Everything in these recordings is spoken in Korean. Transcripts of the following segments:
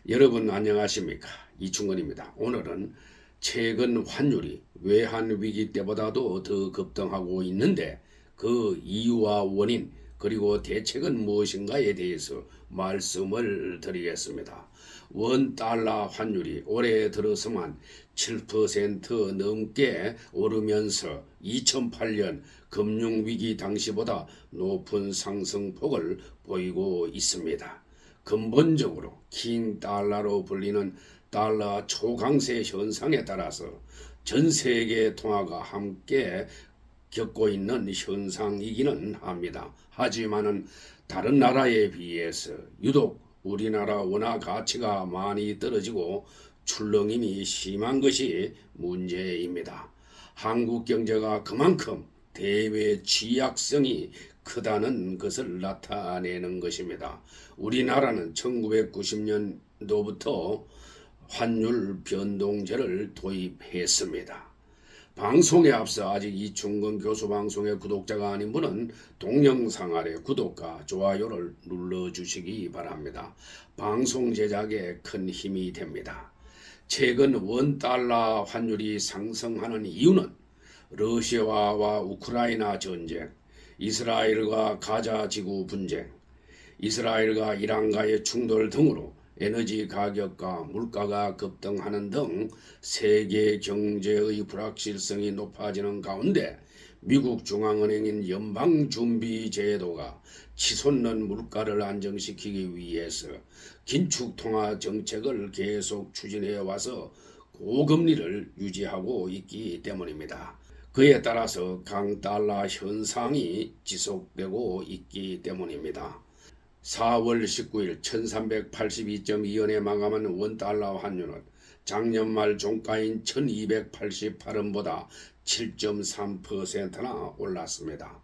여러분 안녕하십니까? 이충건입니다. 오늘은 최근 환율이 외환 위기 때보다도 더 급등하고 있는데 그 이유와 원인 그리고 대책은 무엇인가에 대해서 말씀을 드리겠습니다. 원 달러 환율이 올해 들어서만 7% 넘게 오르면서 2008년 금융위기 당시보다 높은 상승폭을 보이고 있습니다. 근본적으로 킹 달러로 불리는 달러 초강세 현상에 따라서 전 세계 통화가 함께 겪고 있는 현상이기는 합니다. 하지만은 다른 나라에 비해서 유독 우리나라 원화 가치가 많이 떨어지고 출렁임이 심한 것이 문제입니다. 한국 경제가 그만큼 대외 취약성이 크다는 것을 나타내는 것입니다. 우리나라는 1990년도부터 환율 변동제를 도입했습니다. 방송에 앞서 아직 이충건 교수 방송의 구독자가 아닌 분은 동영상 아래 구독과 좋아요를 눌러주시기 바랍니다. 방송 제작에 큰 힘이 됩니다. 최근 원달러 환율이 상승하는 이유는 러시아와 우크라이나 전쟁, 이스라엘과 가자 지구 분쟁, 이스라엘과 이란과의 충돌 등으로 에너지 가격과 물가가 급등하는 등 세계 경제의 불확실성이 높아지는 가운데 미국 중앙은행인 연방준비제도가 치솟는 물가를 안정시키기 위해서 긴축통화 정책을 계속 추진해 와서 고금리를 유지하고 있기 때문입니다. 그에 따라서 강달러 현상이 지속되고 있기 때문입니다. 4월 19일 1382.2원에 마감한 원달러 환율은 작년 말 종가인 1288원보다 7.3%나 올랐습니다.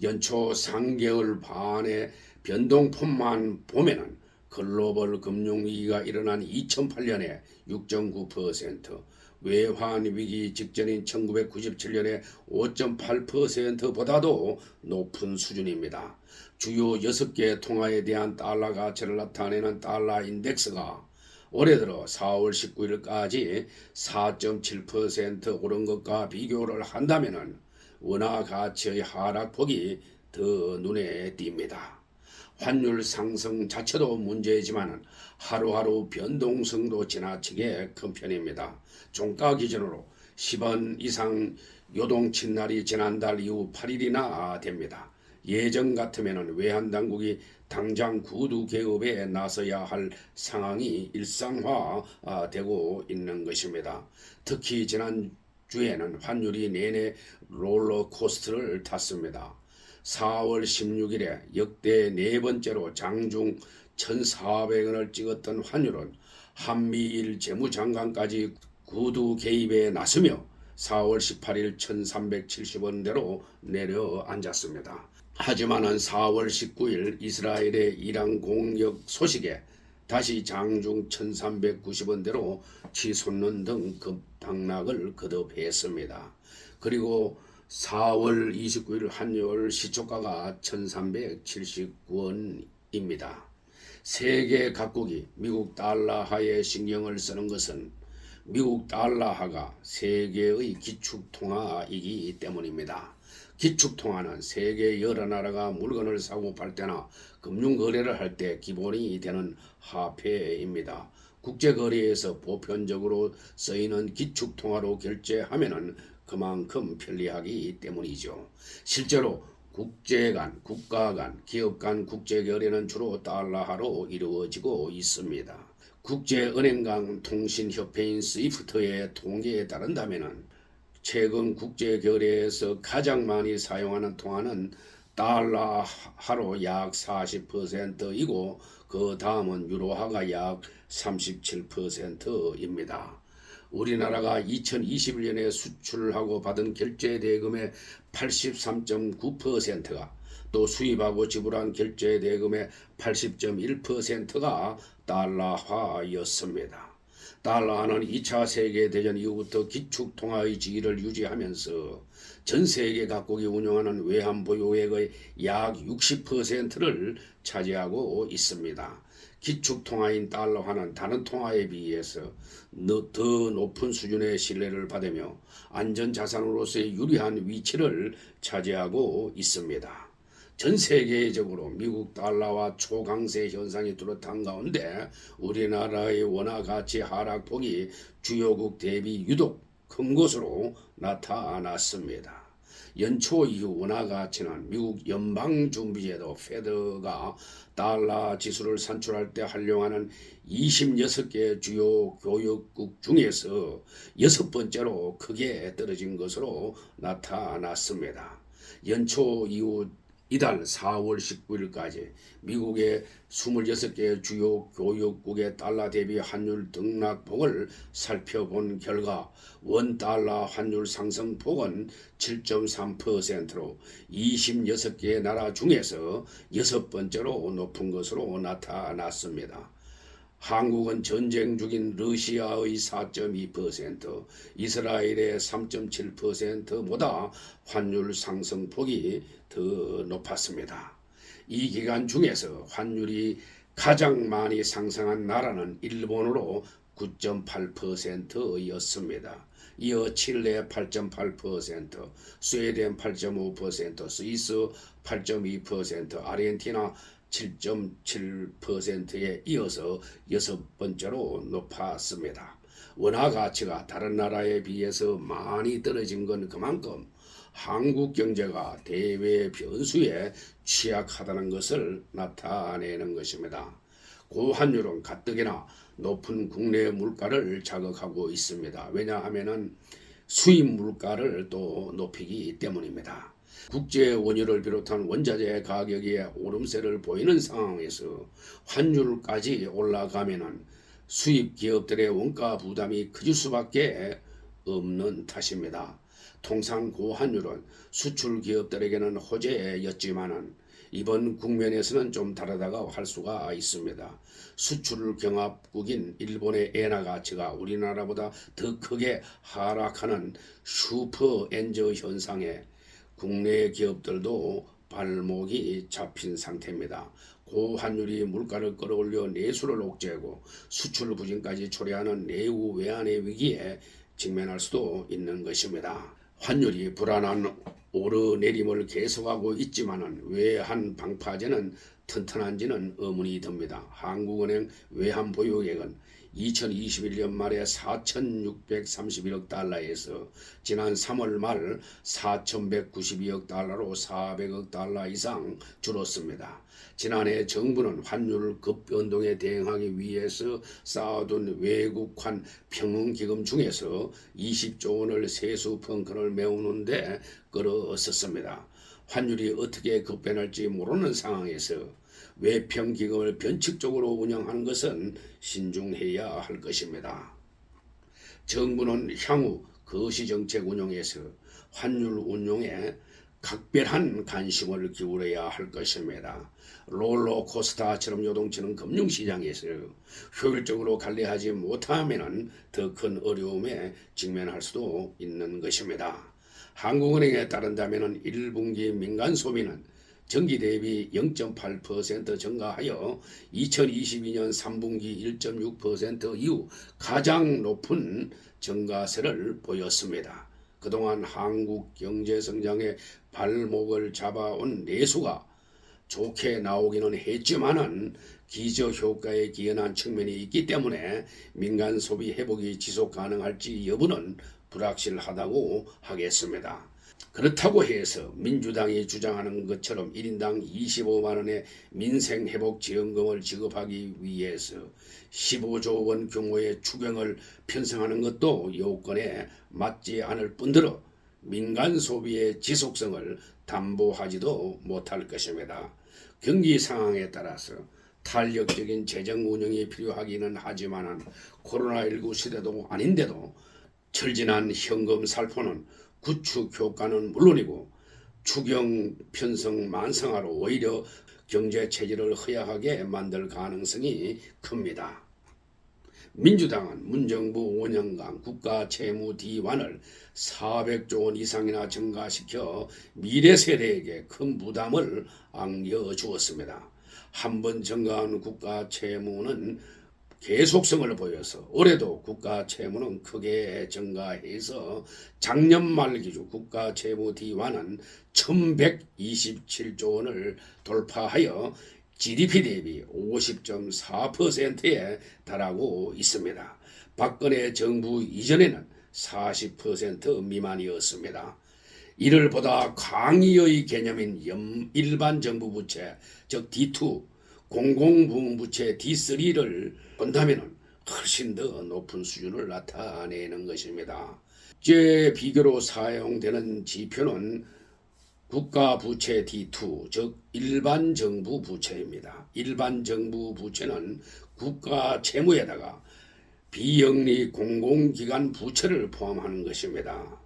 연초 3개월 반의 변동폭만 보면은 글로벌 금융위기가 일어난 2008년에 6.9%, 외환위기 직전인 1997년에 5.8%보다도 높은 수준입니다. 주요 6개 통화에 대한 달러 가치를 나타내는 달러 인덱스가 올해 들어 4월 19일까지 4.7% 오른 것과 비교를 한다면 원화 가치의 하락폭이 더 눈에 띕니다. 환율 상승 자체도 문제지만 하루하루 변동성도 지나치게 큰 편입니다. 종가 기준으로 10원 이상 요동친 날이 지난달 이후 8일이나 됩니다. 예전 같으면 외환당국이 당장 구두 개업에 나서야 할 상황이 일상화되고 있는 것입니다. 특히 지난주에는 환율이 내내 롤러코스터를 탔습니다. 4월 16일에 역대 네 번째로 장중 1,400원을 찍었던 환율은 한미일 재무장관까지 구두 개입에 나서며 4월 18일 1,370원대로 내려앉았습니다. 하지만은 4월 19일 이스라엘의 이란 공격 소식에 다시 장중 1,390원대로 치솟는 등 급등락을 거듭했습니다. 그리고 4월 29일 환율 시초가가 1,379원입니다. 세계 각국이 미국 달러화에 신경을 쓰는 것은 미국 달러화가 세계의 기축통화이기 때문입니다. 기축통화는 세계 여러 나라가 물건을 사고 팔 때나 금융거래를 할 때 기본이 되는 화폐입니다. 국제거래에서 보편적으로 쓰이는 기축통화로 결제하면은 그만큼 편리하기 때문이죠. 실제로 국제 간, 국가 간, 기업 간 국제거래는 주로 달러화로 이루어지고 있습니다. 국제은행 간 통신협회인 스위프트의 통계에 따른다면 최근 국제거래에서 가장 많이 사용하는 통화는 달러화로 약 40%이고 그 다음은 유로화가 약 37%입니다. 우리나라가 2021년에 수출하고 받은 결제대금의 83.9%가 또 수입하고 지불한 결제대금의 80.1%가 달러화였습니다. 달러화는 2차 세계대전 이후부터 기축통화의 지위를 유지하면서 전 세계 각국이 운영하는 외환보유액의 약 60%를 차지하고 있습니다. 기축통화인 달러화는 다른 통화에 비해서 더 높은 수준의 신뢰를 받으며 안전자산으로서의 유리한 위치를 차지하고 있습니다. 전 세계적으로 미국 달러와 초강세 현상이 뚜렷한 가운데 우리나라의 원화 가치 하락폭이 주요국 대비 유독 큰 것으로 나타났습니다. 연초 이후 원화 가치는 미국 연방준비제도 페드가 달러 지수를 산출할 때 활용하는 26개 주요 교역국 중에서 6번째로 크게 떨어진 것으로 나타났습니다. 연초 이후 이달 4월 19일까지 미국의 26개 주요 교역국의 달러 대비 환율 등락폭을 살펴본 결과 원달러 환율 상승폭은 7.3%로 26개의 나라 중에서 6번째로 높은 것으로 나타났습니다. 한국은 전쟁 중인 러시아의 4.2%, 이스라엘의 3.7%보다 환율 상승폭이 더 높았습니다. 이 기간 중에서 환율이 가장 많이 상승한 나라는 일본으로 9.8%였습니다. 이어 칠레 8.8%, 스웨덴 8.5%, 스위스 8.2%, 아르헨티나 7.7%에 이어서 6번째로 높았습니다. 원화 가치가 다른 나라에 비해서 많이 떨어진 건 그만큼 한국 경제가 대외 변수에 취약하다는 것을 나타내는 것입니다. 고환율은 가뜩이나 높은 국내 물가를 자극하고 있습니다. 왜냐하면 수입 물가를 또 높이기 때문입니다. 국제 원유를 비롯한 원자재 가격이 오름세를 보이는 상황에서 환율까지 올라가면은 수입 기업들의 원가 부담이 커질 수밖에 없는 탓입니다. 통상 고환율은 수출 기업들에게는 호재였지만은 이번 국면에서는 좀 다르다고 할 수가 있습니다. 수출 경합국인 일본의 엔화 가치가 우리나라보다 더 크게 하락하는 슈퍼 엔저 현상에 국내 기업들도 발목이 잡힌 상태입니다. 고환율이 물가를 끌어올려 내수를 억제하고 수출 부진까지 초래하는 내후 외환의 위기에 직면할 수도 있는 것입니다. 환율이 불안한 오르내림을 계속하고 있지만은 외환 방파제는 튼튼한지는 의문이 듭니다. 한국은행 외환보유액은 2021년 말에 4,631억 달러에서 지난 3월 말 4,192억 달러로 400억 달러 이상 줄었습니다. 지난해 정부는 환율 급변동에 대응하기 위해서 쌓아둔 외국환 평흥기금 중에서 20조 원을 세수 펑크를 메우는데 끌어썼습니다. 환율이 어떻게 급변할지 모르는 상황에서 외평기금을 변칙적으로 운영하는 것은 신중해야 할 것입니다. 정부는 향후 거시정책 운영에서 환율 운용에 각별한 관심을 기울여야 할 것입니다. 롤러코스터처럼 요동치는 금융시장에서 효율적으로 관리하지 못하면 더 큰 어려움에 직면할 수도 있는 것입니다. 한국은행에 따른다면 1분기 민간 소비는 전기 대비 0.8% 증가하여 2022년 3분기 1.6% 이후 가장 높은 증가세를 보였습니다. 그동안 한국 경제 성장의 발목을 잡아온 내수가 좋게 나오기는 했지만은 기저효과에 기인한 측면이 있기 때문에 민간 소비 회복이 지속 가능할지 여부는 불확실하다고 하겠습니다. 그렇다고 해서 민주당이 주장하는 것처럼 1인당 25만 원의 민생회복지원금을 지급하기 위해서 15조 원 규모의 추경을 편성하는 것도 요건에 맞지 않을 뿐더러 민간 소비의 지속성을 담보하지도 못할 것입니다. 경기 상황에 따라서 탄력적인 재정 운영이 필요하기는 하지만 코로나19 시대도 아닌데도 철진한 현금 살포는 구축 효과는 물론이고 추경 편성 만성화로 오히려 경제 체질을 허약하게 만들 가능성이 큽니다. 민주당은 문정부 5년간 국가 채무 D환을 400조 원 이상이나 증가시켜 미래 세대에게 큰 부담을 안겨주었습니다. 한번 증가한 국가 채무는 계속성을 보여서 올해도 국가 채무는 크게 증가해서 작년 말 기준 국가 채무 D환은 1127조 원을 돌파하여 GDP 대비 50.4%에 달하고 있습니다. 박근혜 정부 이전에는 40% 미만이었습니다. 이를 보다 강의의 개념인 일반 정부 부채, 즉 D2, 공공부문부채 D3를 본다면 훨씬 더 높은 수준을 나타내는 것입니다. 국제 비교로 사용되는 지표는 국가부채 D2, 즉 일반 정부 부채입니다. 일반 정부 부채는 국가 채무에다가 비영리 공공기관 부채를 포함하는 것입니다.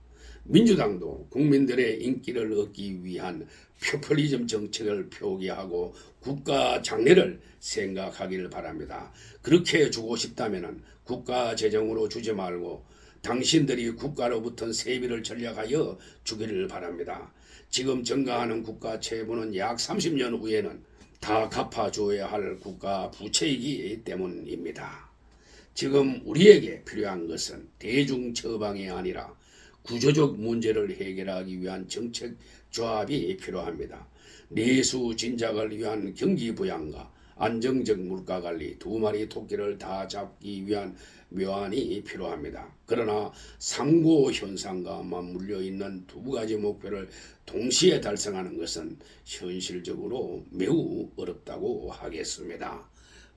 민주당도 국민들의 인기를 얻기 위한 포퓰리즘 정책을 표기하고 국가 장래를 생각하기를 바랍니다. 그렇게 주고 싶다면 국가 재정으로 주지 말고 당신들이 국가로부터 세비를 전략하여 주기를 바랍니다. 지금 증가하는 국가 채무는 약 30년 후에는 다 갚아줘야 할 국가 부채이기 때문입니다. 지금 우리에게 필요한 것은 대중 처방이 아니라 구조적 문제를 해결하기 위한 정책 조합이 필요합니다. 내수 진작을 위한 경기 부양과 안정적 물가 관리, 두 마리 토끼를 다 잡기 위한 묘안이 필요합니다. 그러나 상고 현상과 맞물려 있는 두 가지 목표를 동시에 달성하는 것은 현실적으로 매우 어렵다고 하겠습니다.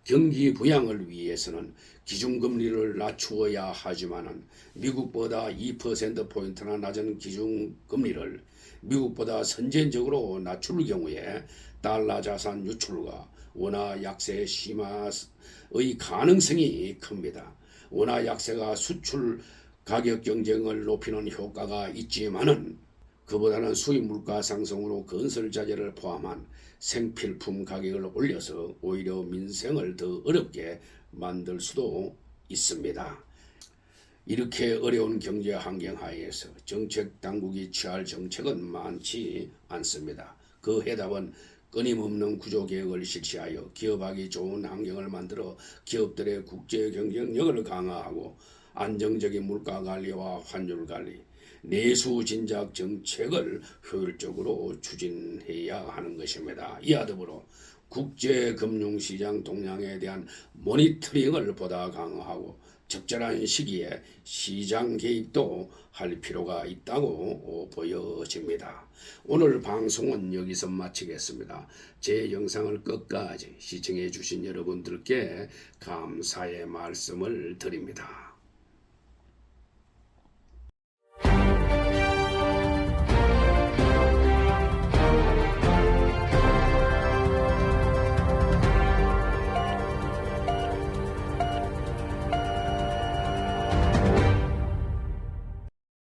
경기 부양을 위해서는 기준금리를 낮추어야 하지만 미국보다 2%포인트나 낮은 기준금리를 미국보다 선진적으로 낮출 경우에 달러 자산 유출과 원화 약세 심화의 가능성이 큽니다. 원화 약세가 수출 가격 경쟁을 높이는 효과가 있지만은 그보다는 수입 물가 상승으로 건설 자재를 포함한 생필품 가격을 올려서 오히려 민생을 더 어렵게 만들 수도 있습니다. 이렇게 어려운 경제 환경 하에서 정책 당국이 취할 정책은 많지 않습니다. 그 해답은 끊임없는 구조개혁을 실시하여 기업하기 좋은 환경을 만들어 기업들의 국제 경쟁력을 강화하고 안정적인 물가 관리와 환율 관리, 내수 진작 정책을 효율적으로 추진해야 하는 것입니다. 이와 더불어 국제금융시장 동향에 대한 모니터링을 보다 강화하고 적절한 시기에 시장 개입도 할 필요가 있다고 보여집니다. 오늘 방송은 여기서 마치겠습니다. 제 영상을 끝까지 시청해 주신 여러분들께 감사의 말씀을 드립니다.